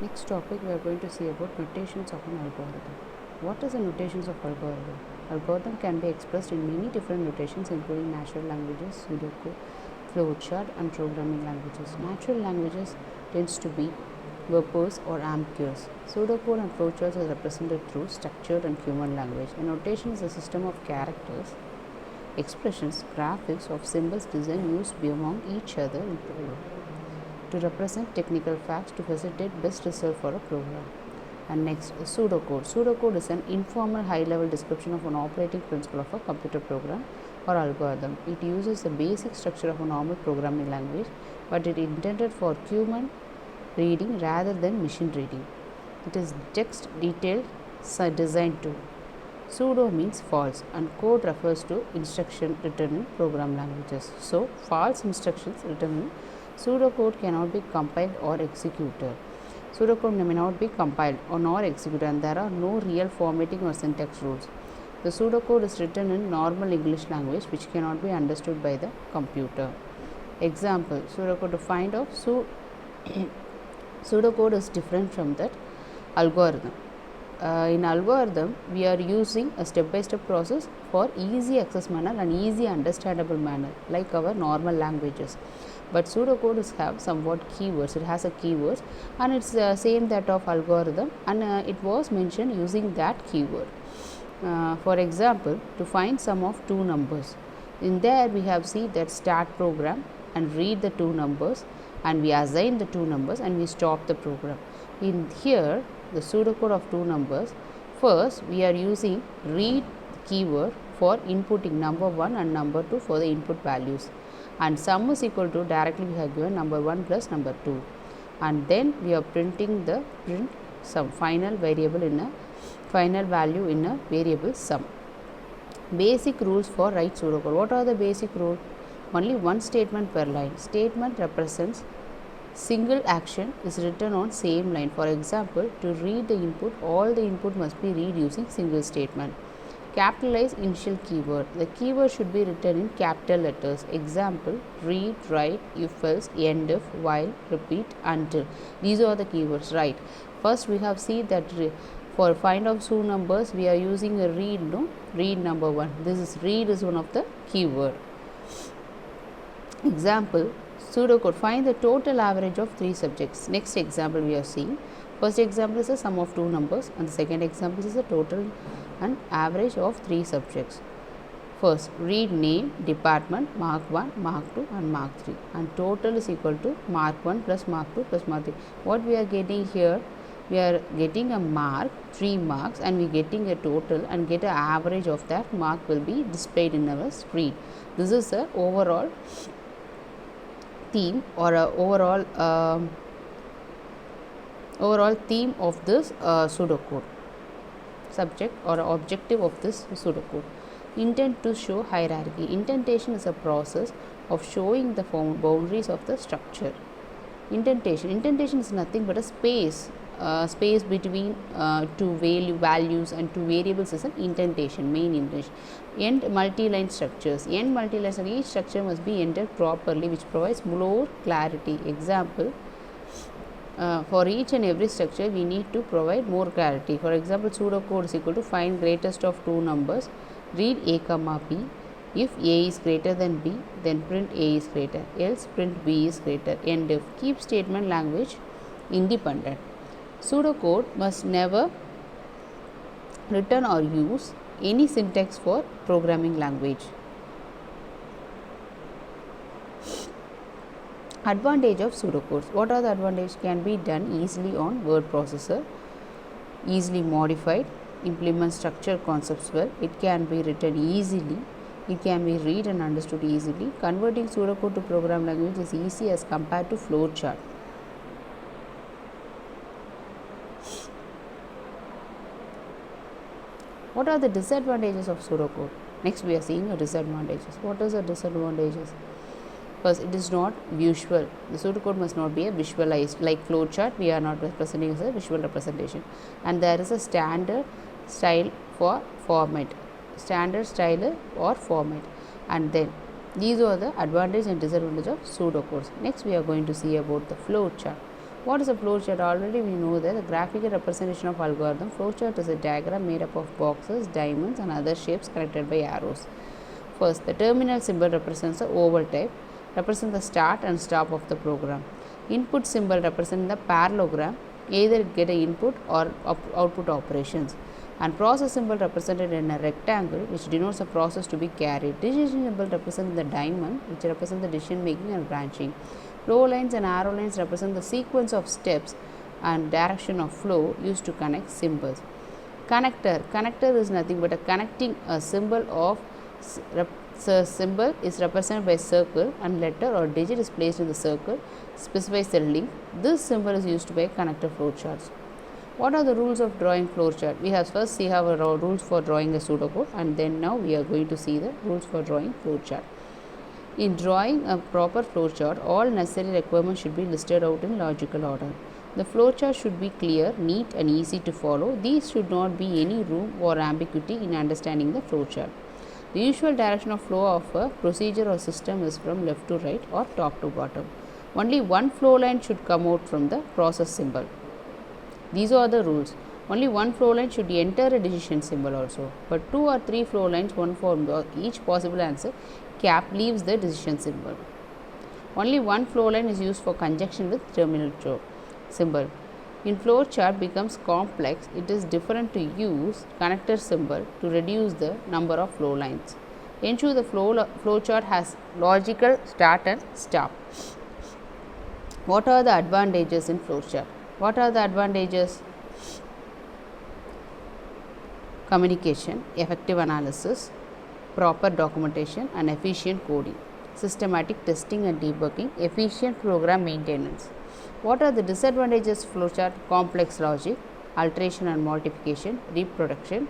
Next topic we are going to see about notations of an algorithm. What is the notations of algorithm? Algorithm can be expressed in many different notations including natural languages, pseudocode, flowchart and programming languages. Natural languages tends to be verbose or ambiguous. Pseudocode and flowcharts are represented through structured and human language. A notation is a system of characters, expressions, graphics of symbols designed used among each other in program to represent technical facts to facilitate best result for a program. And next, pseudocode. Pseudocode is an informal high-level description of an operating principle of a computer program or algorithm. It uses the basic structure of a normal programming language, but it is intended for human reading rather than machine reading. It is text detailed design tool. Pseudo means false and code refers to instruction written in program languages. So, false instructions written in pseudocode cannot be compiled or executed. Pseudocode may not be compiled or nor executed, and there are no real formatting or syntax rules. The pseudocode is written in normal English language which cannot be understood by the computer. Example, pseudocode to find out pseudocode is different from that algorithm. In algorithm, we are using a step-by-step process for easy access manner and easy understandable manner like our normal languages. But pseudocode have somewhat keywords. It has a keywords and it's same that of algorithm, and it was mentioned using that keyword. For example, to find sum of two numbers, in there we have seen that start program and read the two numbers, and we assign the two numbers and we stop the program. In here, the pseudocode of two numbers, first we are using read keyword for inputting number 1 and number 2 for the input values, and sum is equal to directly we have given number 1 plus number 2, and then we are printing the print sum final variable in a final value in a variable sum. Basic rules for write pseudocode. What are the basic rules? Only one statement per line. Statement represents single action is written on same line. For example, to read the input, all the input must be read using single statement. Capitalize initial keyword. The keyword should be written in capital letters. Example, read, write, if else, end if, while, repeat, until. These are the keywords, right? First we have seen that for find out two numbers we are using a read, read number 1. This is read is one of the keyword. Example, pseudocode, find the total average of 3 subjects. Next example we are seeing. First example is a sum of two numbers, and the second example is the total and average of 3 subjects. First, read name, department, mark 1, mark 2 and mark 3, and total is equal to mark 1 plus mark 2 plus mark 3. What we are getting here? We are getting a mark, 3 marks, and we are getting a total and get an average of that mark will be displayed in our screen. This is the overall theme or overall theme of this pseudocode, subject or objective of this pseudocode. Intent to show hierarchy. Indentation is a process of showing the boundaries of the structure. Indentation is nothing but a space between two values and two variables is an indentation, main indentation. End multi-line structures. End multi-lines, and each structure must be entered properly, which provides more clarity. Example, for each and every structure we need to provide more clarity. For example, pseudocode is equal to find greatest of two numbers, read a comma b. If a is greater than b, then print a is greater, else print b is greater. End if. Keep statement language independent. Pseudocode must never return or use any syntax for programming language. Advantage of pseudocodes. What are the advantages? Can be done easily on word processor, easily modified, implement structure concepts well, it can be written easily, it can be read and understood easily. Converting pseudocode to program language is easy as compared to flowchart. What are the disadvantages of pseudocode? Next we are seeing the disadvantages. What is the disadvantages? First, it is not visual. The pseudocode must not be a visualized. Like flowchart, we are not representing as a visual representation. And there is a standard style for format. Standard style or format. And then these are the advantage and disadvantage of pseudocodes. Next, we are going to see about the flowchart. What is a flowchart? Already we know that the graphical representation of algorithm. Flowchart is a diagram made up of boxes, diamonds and other shapes connected by arrows. First, the terminal symbol represents the oval type, represents the start and stop of the program. Input symbol represents the parallelogram, either get a input or output operations. And process symbol represented in a rectangle, which denotes a process to be carried. Decision symbol represents the diamond, which represents the decision making and branching. Flow lines and arrow lines represent the sequence of steps and direction of flow used to connect symbols. Connector is nothing but a connecting a symbol of symbol is represented by a circle and letter or digit is placed in the circle, specifies the link. This symbol is used by connector flowcharts. What are the rules of drawing flowchart? We have first see our rules for drawing a pseudocode, and then now we are going to see the rules for drawing flowchart. In drawing a proper flowchart, all necessary requirements should be listed out in logical order. The flowchart should be clear, neat and easy to follow. These should not be any room or ambiguity in understanding the flowchart. The usual direction of flow of a procedure or system is from left to right or top to bottom. Only one flow line should come out from the process symbol. These are the rules. Only one flow line should enter a decision symbol also, but 2 or 3 flow lines, one for each possible answer, cap leaves the decision symbol. Only one flow line is used for conjunction with terminal symbol. In flowchart becomes complex, it is different to use connector symbol to reduce the number of flow lines. Ensure the flowchart has logical start and stop. What are the advantages in flowchart? What are the advantages? Communication, effective analysis, proper documentation and efficient coding, systematic testing and debugging, efficient program maintenance. What are the disadvantages of flowchart? Complex logic, alteration and multiplication, reproduction,